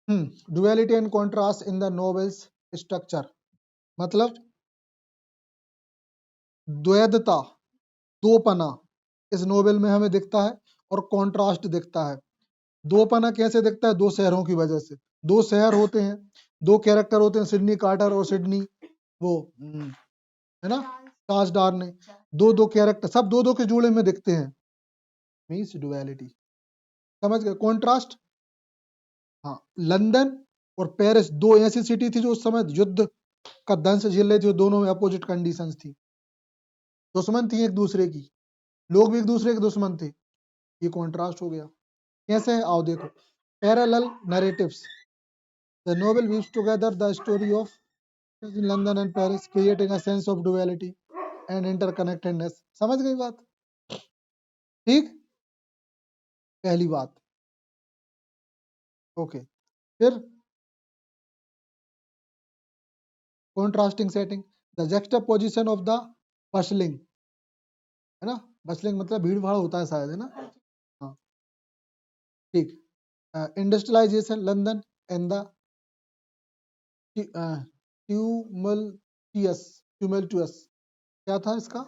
Duality and contrast in the novels structure, मतलब द्वैधता, दोपना इस novel में हमें दिखता है और कॉन्ट्रास्ट दिखता है। दोपना कैसे दिखता है? दो शहरों की वजह से। दो शहर होते हैं, दो कैरेक्टर होते हैं, सिडनी कार्टर और सिडनी वो है ना, चार्ल्स डार्ने। दो दो कैरेक्टर, सब दो दो के जोड़े में दिखते हैं, मीन्स डुअलिटी। समझ गए? कॉन्ट्रास्ट, हाँ, लंदन और पेरिस दो ऐसी सिटी थी जो उस समय युद्ध का दंश झेल रही थी, दोनों में अपोजिट कंडीशंस थी, दुश्मन थी एक दूसरे की, लोग भी एक दूसरे के दुश्मन थे। ये कॉन्ट्रास्ट हो गया। कैसे है आओ देखो। Parallel narratives, the novel weaves together the story of London and Paris, creating a sense of duality and interconnectedness. समझ गई बात? ठीक, पहली बात। ओके, फिर contrasting setting, the juxtaposition of the bustling, है ना, बस्टलिंग मतलब भीड़ भाड़ होता है शायद, है ना, हाँ, ठीक। इंडस्ट्रियलाइजेशन लंदन एंड द ट्यूमल्टियस, ट्यूमल्टुअस क्या था इसका?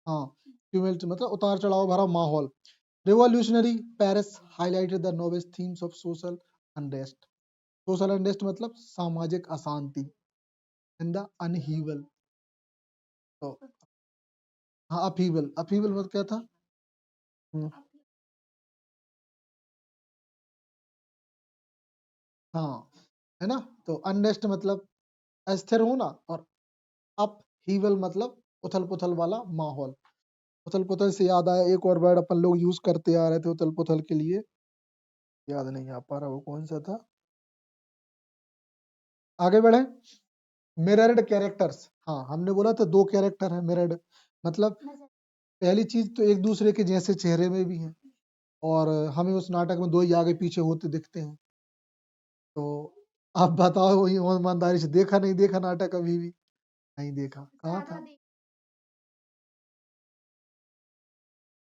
हाँ, ट्यूमल्ट मतलब उतार चढ़ाव भरा माहौल। Revolutionary Paris highlighted the novels themes of social unrest. Social unrest मतलब सामाजिक अशांति, एंड द अनहीवल। तो हाँ, अपहीवल, अपहीवल मतलब क्या था? हम्म, हाँ, है ना। तो अनरेस्ट मतलब अस्थिर होना, और अपहीवल मतलब उथल पुथल वाला माहौल। उथल पुथल से याद आया, एक और वर्ड अपन लोग यूज करते आ रहे थे उथल पुथल के लिए, याद नहीं आ पा रहा वो कौन सा था। आगे बढ़े। मिरर्ड कैरेक्टर्स, हाँ हमने बोला था दो कैरेक्टर है मिरर्ड, मतलब पहली चीज तो एक दूसरे के जैसे चेहरे में भी हैं, और हमें उस नाटक में दो ही आगे पीछे होते दिखते हैं। तो आप बताओ, वही ईमानदारी से, देखा नहीं देखा नाटक अभी भी? नहीं देखा, कहाँ था?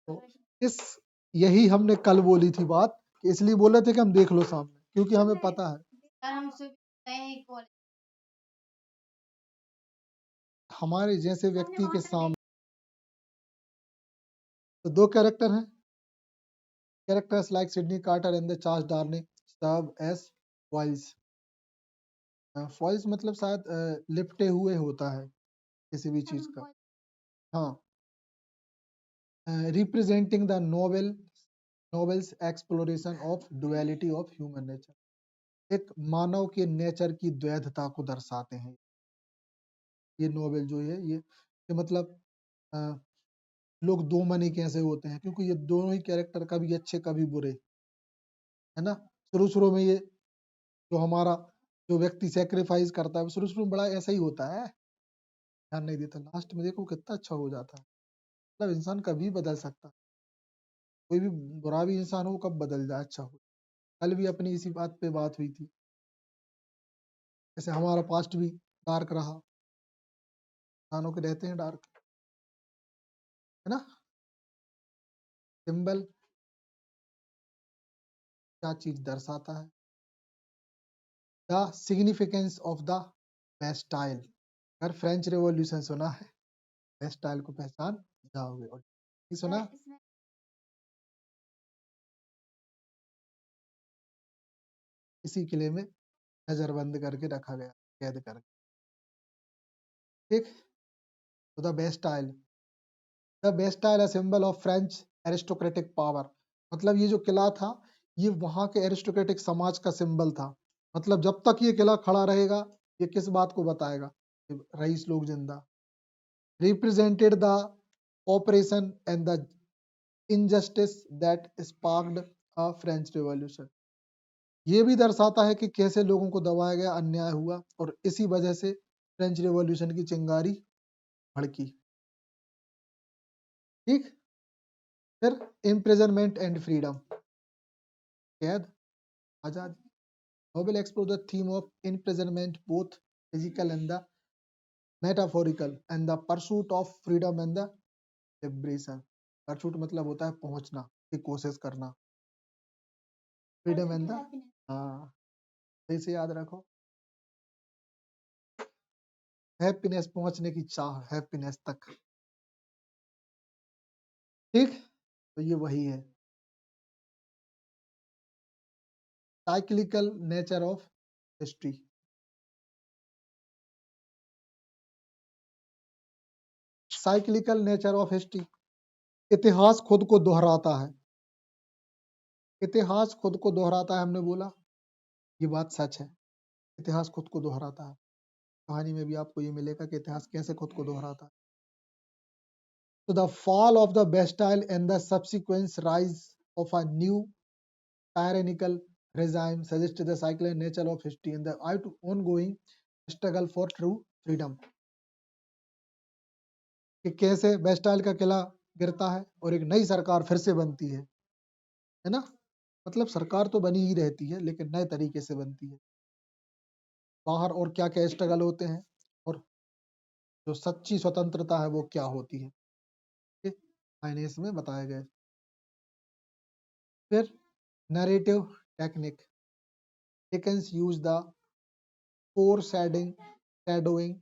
तो इस यही हमने कल बोली थी बात, कि इसलिए बोले थे कि हम देख लो सामने, क्योंकि हमें पता है हमारे जैसे व्यक्ति के सामने तो दो कैरेक्टर हैं। Characters like Sidney Carter and the Charles Darnay serve as foils. Foils मतलब शायद लिपटे हुए होता है किसी भी चीज का, हाँ, representing the novels exploration of duality of human nature. एक मानव के नेचर की द्वैधता को दर्शाते हैं ये नोवेल जो है, ये मतलब अ, लोग दो मनी कैसे होते हैं, क्योंकि ये दोनों ही कैरेक्टर कभी अच्छे कभी बुरे, है ना। शुरू शुरू में ये जो हमारा जो व्यक्ति सेक्रीफाइस करता है, शुरू शुरू में बड़ा ऐसा ही होता है, ध्यान नहीं देता, लास्ट में देखो कितना अच्छा हो जाता है। मतलब इंसान कभी बदल सकता है, कोई भी बुरा भी इंसान हो कब बदल जाए अच्छा हो। कल भी अपनी इसी बात पे बात हुई थी, जैसे हमारा पास्ट भी डार्क रहा, इंसानों के रहते हैं डार्क, है ना। सिंबल क्या चीज दर्शाता है? The significance of the Bastille. अगर फ्रेंच रेवोल्यूशन सुना है, बेस्टाइल को पहचान जाओगे, और नहीं सुना, इसी किले में नजरबंद करके रखा गया, कैद करके, ठीक। तो the Bastille, the Bastille a symbol of French aristocratic power. मतलब ये जो किला था, ये वहां के एरिस्टोक्रेटिक समाज का सिंबल था। मतलब जब तक ये किला खड़ा रहेगा, ये किस बात को बताएगा? कि रईस लोग जिंदा। Represented the operation and the injustice that sparked a French revolution. ये भी दर्शाता है कि कैसे लोगों को दबाया गया, अन्याय हुआ, और इसी वजह से फ्रेंच रिवॉल्यूशन की चिंगारी भड़की, ठीक। फिर इम्प्रिजनमेंट एंड फ्रीडम, कैद, आजादी। Novel explore the theme of imprisonment, both physical and the metaphorical, and the pursuit of freedom and the liberation. Pursuit मतलब होता है पहुंचना, की कोशिश करना, फ्रीडम एंड द, हाँ, इसे याद रखो, हैप्पीनेस पहुंचने की चाह, हैप्पीनेस तक। ठीक, तो ये वही है cyclical nature of history. Cyclical nature of history, इतिहास खुद को दोहराता है। इतिहास खुद को दोहराता है, हमने बोला ये बात सच है, इतिहास खुद को दोहराता है। कहानी में भी आपको ये मिलेगा कि इतिहास कैसे खुद को दोहराता है। तो the fall of the Bastille and the subsequent rise of a new tyrannical regime suggest the cyclical nature of history and the ongoing struggle for true freedom। कि कैसे बेस्टाइल का किला गिरता है और एक नई सरकार फिर से बनती है ना। मतलब सरकार तो बनी ही रहती है लेकिन नए तरीके से बनती है। बाहर और क्या क्या स्ट्रगल होते हैं और जो सच्ची स्वतंत्रता है वो क्या होती है, ये मैंने इसमें बताए गए। फिर narrative technique, Dickens use the foreshadowing shadowing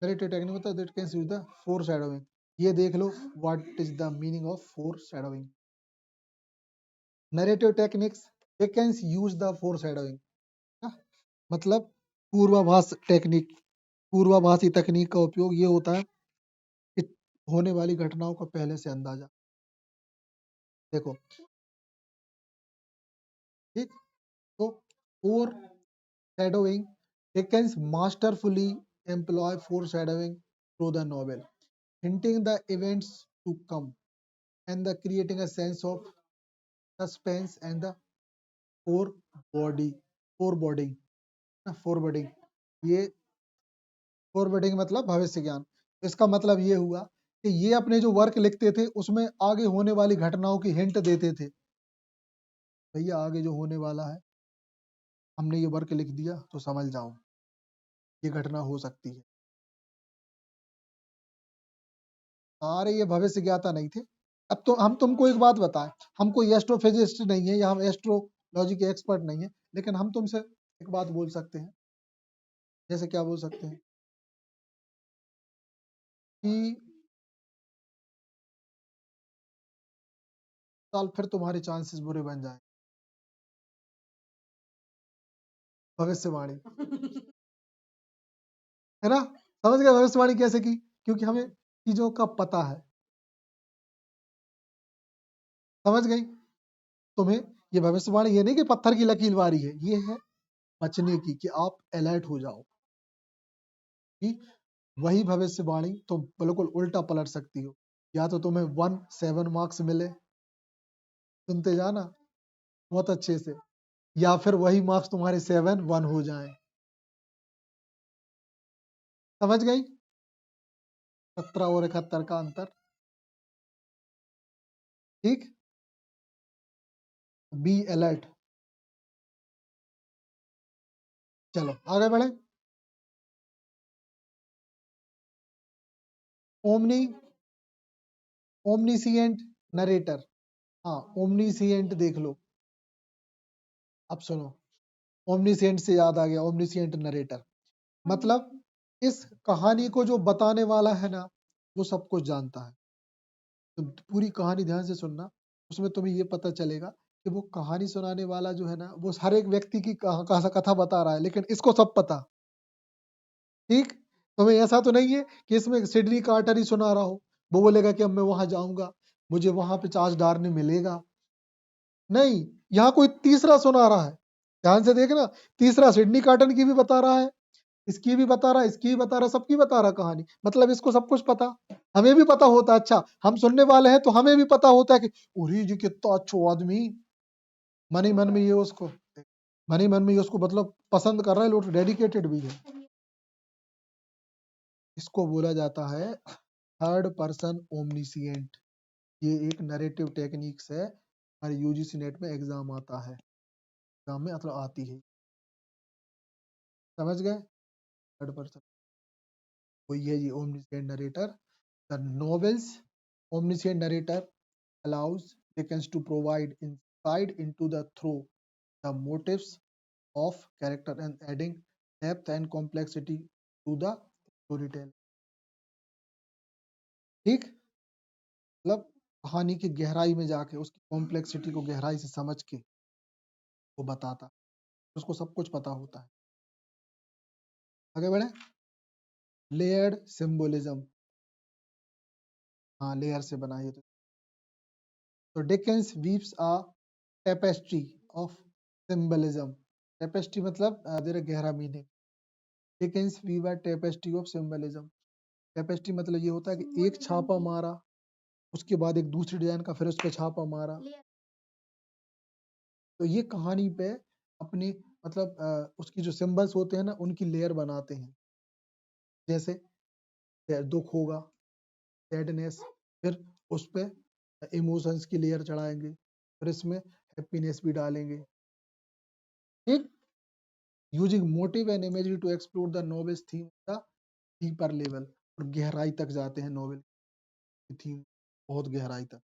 narrative technique मतलब Dickens use the foreshadowing। ये देख लो what is the meaning of foreshadowing। Narrative techniques, Dickens use the foreshadowing, मतलब पूर्वाभास टेक्निक, पूर्वाभासी तकनीक का उपयोग ये होता है कि होने वाली घटनाओं का पहले से अंदाजा। देखो ठीक, तो four shadowing, Dickens masterfully employ foreshadowing through the novel, hinting the events to come and the creating a sense of suspense and the forebody foreboding foreboding। ये foreboding मतलब भविष्य ज्ञान। इसका मतलब ये हुआ कि ये अपने जो वर्क लिखते थे उसमें आगे होने वाली घटनाओं की हिंट देते थे, भैया आगे जो होने वाला है हमने ये वर्क लिख दिया तो समझ जाओ ये घटना हो सकती है। अरे ये भविष्य ज्ञाता नहीं थे। अब तो हम तुमको एक बात बताएं, हम कोई एस्ट्रोफिजिस्ट नहीं है या हम एस्ट्रोलॉजी के एक्सपर्ट नहीं है, लेकिन हम तुमसे एक बात बोल सकते हैं। जैसे क्या बोल सकते हैं कि साल फिर तुम्हारे चांसेस बुरे बन जाए, भविष्यवाणी है ना। समझ गए भविष्यवाणी कैसे की, क्योंकि हमें चीजों का पता है। समझ गई तुम्हें, ये भविष्यवाणी ये नहीं कि पत्थर की लकीर वारी है, ये है बचने की कि आप अलर्ट हो जाओ कि वही भविष्यवाणी तुम बिल्कुल उल्टा पलट सकती हो। या तो तुम्हें 1 7 मार्क्स मिले, सुनते जाना बहुत अच्छे से, या फिर वही मार्क्स तुम्हारे 7 1 हो जाए। समझ गई, 17 और 71 का अंतर। ठीक, बी अलर्ट। चलो आगे बढ़े। ओमनी ओमनीसिएंट नरेटर, हाँ ओमनीसिएंट देख लो। अब सुनो, ओमनीसिएंट से याद आ गया, ओमनीसिएंट नरेटर मतलब इस कहानी को जो बताने वाला है ना वो सब कुछ जानता है। तो पूरी कहानी ध्यान से सुनना, उसमें तुम्हें ये पता चलेगा कि वो कहानी सुनाने वाला जो है ना वो हर एक व्यक्ति की कथा बता रहा है लेकिन इसको सब पता। ठीक, तुम्हें ऐसा तो नहीं है कि इसमें सिडनी कार्टर ही सुना रहा हो, वो बोलेगा कि अब मैं वहां जाऊंगा, मुझे वहां पे चार्ज डार्विन मिलेगा। नहीं, यहाँ कोई तीसरा सुना रहा है, ध्यान से देखना। तीसरा सिडनी कार्टन की भी बता रहा है, इसकी भी बता रहा है, इसकी भी बता रहा है, सबकी बता रहा है कहानी। मतलब इसको सब कुछ पता, हमें भी पता होता है। अच्छा हम सुनने वाले हैं तो हमें भी पता होता है कि अरे जी कितना अच्छा आदमी, मन ही मन में ये उसको मन ही मन में ये उसको मतलब पसंद कर रहा है, लोग डेडिकेटेड भी है। इसको बोला जाता है थर्ड पर्सन ओमनिसिएंट। ये एक नरेटिव टेक्निक्स है और यूजीसी नेट में एग्जाम आता है, एग्जाम में मतलब आती है। समझ गए, थर्ड पर्सन वही है ये omniscient narrator. The novel's omniscient narrator allows Dickens to provide insight into the through the motives of character and adding depth and complexity to the storytelling. ठीक, मतलब कहानी की गहराई में जाके उसकी कॉम्प्लेक्सिटी को गहराई से समझ के वो बताता, उसको सब कुछ पता होता है। आगे बढ़े। लेयर्ड सिंबोलिज्म, हाँ लेयर से बना है तो Dickens weaves a tapestry of symbolism. Tapestry मतलब जरा गहरा meaning. Dickens weave a tapestry of symbolism. Tapestry मतलब ये होता है कि एक छापा मारा, उसके बाद एक दूसरी डिजाइन का फिर उस पर छापा मारा, तो ये कहानी पे अपनी मतलब उसकी जो सिंबल्स होते हैं ना उनकी लेयर बनाते हैं। जैसे दुख होगा, सैडनेस, फिर उस पे इमोशंस की लेयर चढ़ाएंगे, फिर इसमें हैप्पीनेस भी डालेंगे। ठीक, using motive and imagery to explore the novel's theme the deeper level, और गहराई तक जाते हैं नॉवेल की थीम, बहुत गहराई तक।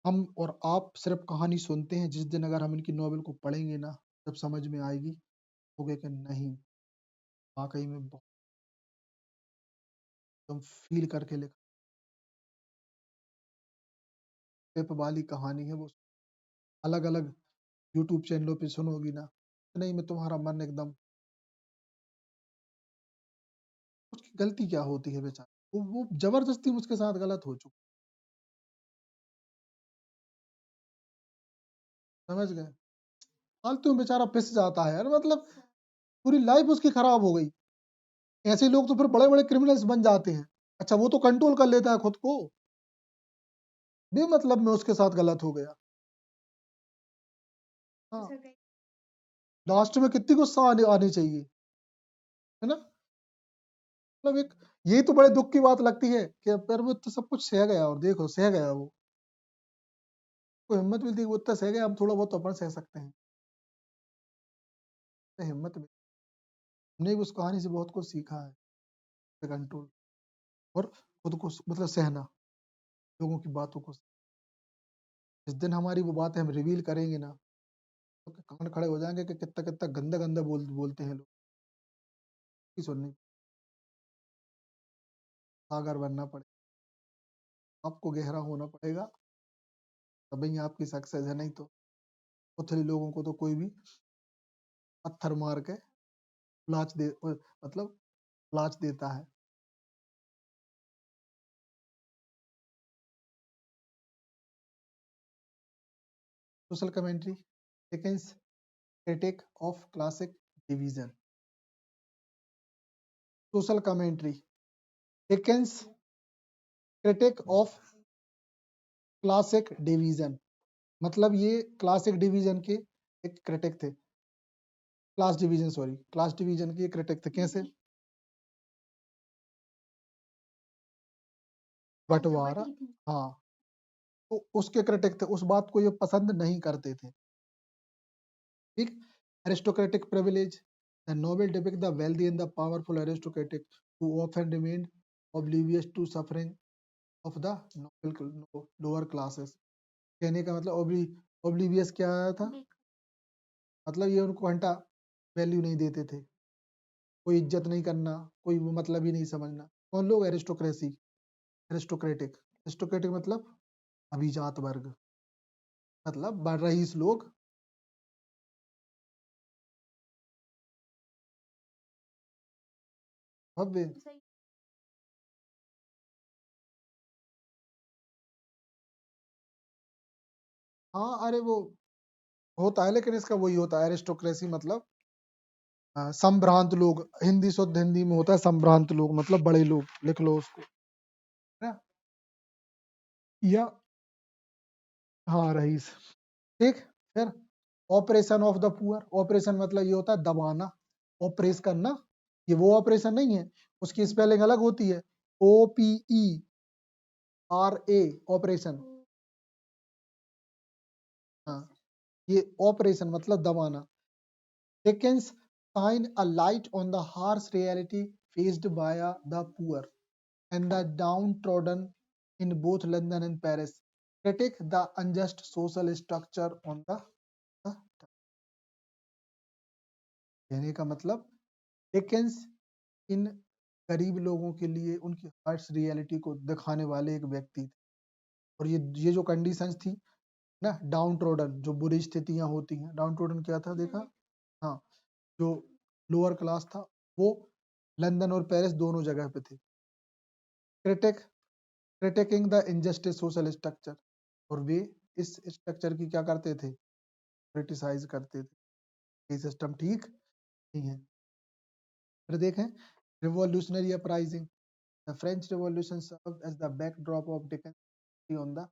हम और आप सिर्फ कहानी सुनते हैं, जिस दिन अगर हम इनकी नॉवेल को पढ़ेंगे ना तब समझ में आएगी, हो गया कि नहीं वाकई में बहुत एकदम फील करके लिखा टिप वाली कहानी है वो। अलग अलग यूट्यूब चैनलों पे सुनोगी ना, नहीं में तुम्हारा मन एकदम, उसकी गलती क्या होती है बेचारा, वो जबरदस्ती उसके साथ गलत हो चुका, समझ गए। फालतू में बेचारा पिस जाता है यार, मतलब पूरी लाइफ उसकी खराब हो गई। ऐसे लोग तो फिर बड़े बड़े क्रिमिनल्स बन जाते हैं। अच्छा वो तो कंट्रोल कर लेता है खुद को, बेमतलब में उसके साथ गलत हो गया। हाँ, लास्ट में कितनी गुस्सा आनी चाहिए, है ना। मतलब एक यही तो बड़े दुख की बात लगती है कि पर वो तो सब कुछ सह गया, और देखो सह गया वो, को हिम्मत मिलती है वो इतना सह गया, हम थोड़ा बहुत तो अपन सह सकते हैं, तो हिम्मत मिली। हमने भी उस कहानी से बहुत कुछ सीखा है, कंट्रोल और खुद को मतलब सहना, लोगों की बातों को। जिस दिन हमारी वो बातें हम रिवील करेंगे ना, तो कान खड़े हो जाएंगे कि कितना कितना गंदा गंदा बोलते हैं लोग, की सुननी, सागर बनना पड़े, आपको गहरा होना पड़ेगा, तभी आपकी सक्सेस है। नहीं तो उथली लोगों को तो कोई भी पत्थर मार के लाच दे मतलब लाच देता है। Social commentary, Dickens critic of classic division. Social commentary, Dickens critic of classic division, मतलब ये क्लासिक डिवीजन के एक क्रिटिक थे, class division sorry, class division के क्रिटिक थे। कैसे? बंटवारा, हाँ, तो उसके क्रिटिक थे, उस बात को ये पसंद नहीं करते थे। ठीक, aristocratic privilege, the novel depict the wealthy and the powerful aristocratic who often remained oblivious to suffering of the lower classes। कहने का मतलब oblivious क्या था, मतलब ये उनको घंटा वैल्यू नहीं देते थे, कोई इज्जत नहीं करना, कोई वो मतलब ही नहीं समझना। कौन लोग? एरिस्टोक्रेसी, एरिस्टोक्रेटिक, एरिस्टोक्रेटिक मतलब अभिजात वर्ग, मतलब रईस लोग। भव्य, हाँ अरे वो होता है, लेकिन इसका वही होता है एरिस्टोक्रेसी मतलब संभ्रांत लोग, हिंदी शुद्ध हिंदी में होता है संभ्रांत लोग, मतलब बड़े लोग, लिख लो उसको, है ना? या हाँ रईस। ठीक, फिर operation of the poor, operation मतलब ये होता है दबाना, ऑपरेस करना, ये वो ऑपरेशन नहीं है, उसकी स्पेलिंग अलग होती है, OPERA, ऑपरेशन। हाँ, ये ऑपरेशन मतलब दबाना। Dickens shine a light on the harsh reality faced by the poor and the downtrodden in both London and Paris. Critic the unjust social structure on the कहने का मतलब डिकेंस इन गरीब लोगों के लिए उनकी हार्श रियलिटी को दिखाने वाले एक व्यक्ति थे। और ये जो कंडीशंस थी ना, डाउन ट्रोडन, जो बुरी स्थितियां होती हैं, डाउन ट्रोडन क्या था देखा, हाँ, जो लोअर क्लास था, वो लंदन और पेरिस दोनों जगह पे थे। Critiquing the injustice social structure, और वे इस स्ट्रक्चर की क्या करते थे, क्रिटिसाइज करते थे, ये सिस्टम ठीक नहीं है। फिर देखें revolutionary uprising, the French revolution served as the backdrop of defence on the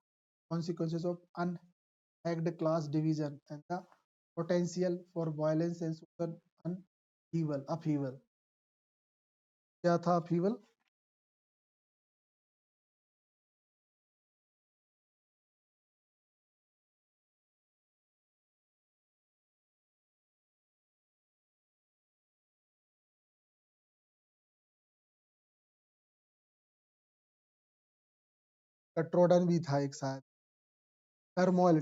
consequences of unhacked class division and the potential for violence and social upheaval. क्या था upheaval? ट्रोडन भी था एक साथ, टर्मोइल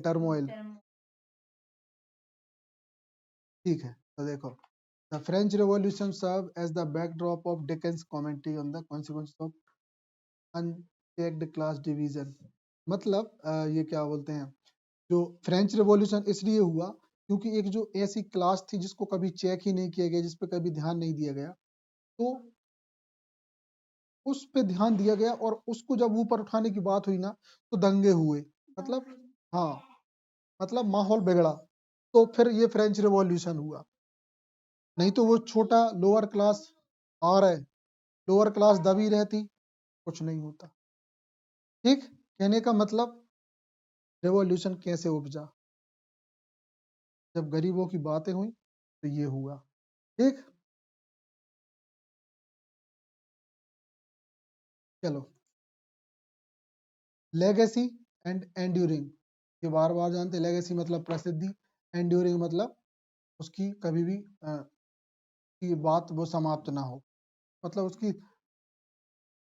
ठीक है। तो देखो, the French revolution serve as the backdrop of Dickens commentary on the consequence of unchecked class division. मतलब ये क्या बोलते हैं, जो फ्रेंच रेवोल्यूशन इसलिए हुआ क्योंकि एक जो ऐसी क्लास थी जिसको कभी चेक ही नहीं किया गया, जिस पे कभी ध्यान नहीं दिया गया, तो उस पे ध्यान दिया गया और उसको जब ऊपर उठाने की बात हुई ना, तो दंगे हुए, मतलब हाँ, मतलब माहौल बिगड़ा, तो फिर ये फ्रेंच रिवॉल्यूशन हुआ। नहीं तो वो छोटा लोअर क्लास आ रहा है, लोअर क्लास दबी रहती, कुछ नहीं होता। ठीक, कहने का मतलब रिवॉल्यूशन कैसे उपजा, जब गरीबों की बातें हुई तो ये हुआ। ठीक, चलो, लेगेसी एंड एंड्यूरिंग, ये बार बार जानते, लेगेसी मतलब प्रसिद्धि, एंड्यूरिंग मतलब उसकी कभी भी की बात वो समाप्त ना हो, मतलब उसकी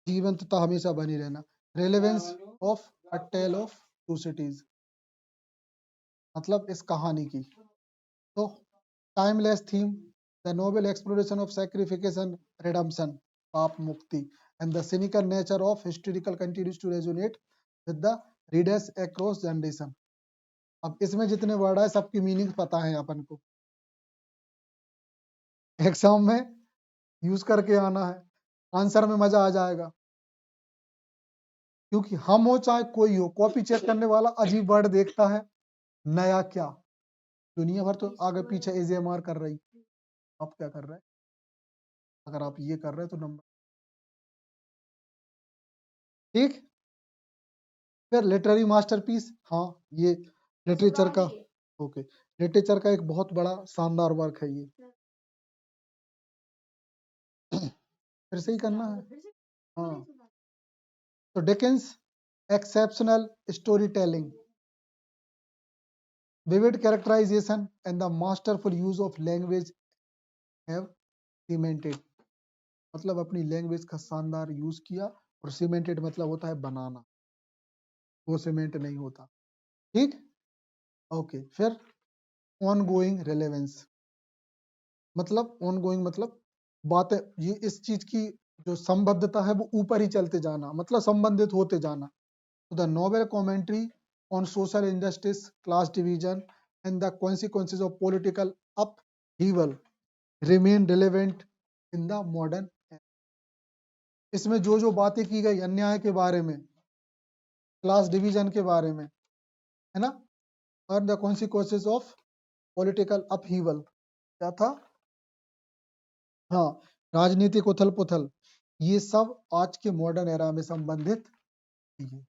जीवंतता हमेशा बनी रहना। Relevance of a tale of two cities, मतलब इस कहानी की, तो timeless theme, the noble exploration of sacrification, redemption, पाप मुक्ति, and the cynical nature of historical continues to resonate with the readers across generation. अब इसमें जितने वर्ड है सबकी मीनिंग पता है अपन को, एग्जाम में यूज करके आना है, आंसर में मजा आ जाएगा। क्योंकि हम हो चाहे कोई हो, कॉपी चेक करने वाला अजीब वर्ड देखता है, नया क्या, दुनिया भर तो आगे पीछे एजेएमआर कर रही, आप क्या कर रहे हैं, अगर आप ये कर रहे हैं तो नंबर ठीक। फिर लिटरेरी मास्टरपीस, हाँ, ये लिटरेचर का, ओके, लिटरेचर का एक बहुत बड़ा शानदार वर्क है ये, फिर से ही करना है, हाँ। तो Dickens exceptional story telling, vivid characterization and the masterful use of language have cemented, मतलब अपनी लैंग्वेज का शानदार यूज किया, और सीमेंटेड मतलब होता है बनाना, वो सीमेंट नहीं होता। ठीक, ओके। फिर ऑन गोइंग रेलेवेंस, मतलब ऑन गोइंग मतलब बातें, ये इस चीज की जो संबद्धता है वो ऊपर ही चलते जाना, मतलब संबंधित होते जाना। तो the novel commentary on social injustice, class division and the consequences of political upheaval remain relevant in the modern. इसमें जो जो बातें की गई अन्याय के बारे में, क्लास डिवीजन के बारे में, है ना, और the consequences of political upheaval, क्या था, हाँ, राजनीतिक उथल पुथल, ये सब आज के मॉडर्न एरा में संबंधित थी।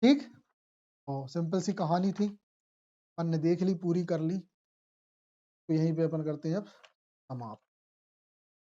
ठीक, और सिंपल सी कहानी थी, अपन ने देख ली, पूरी कर ली, तो यहीं पे अपन करते हैं अब समाप्त।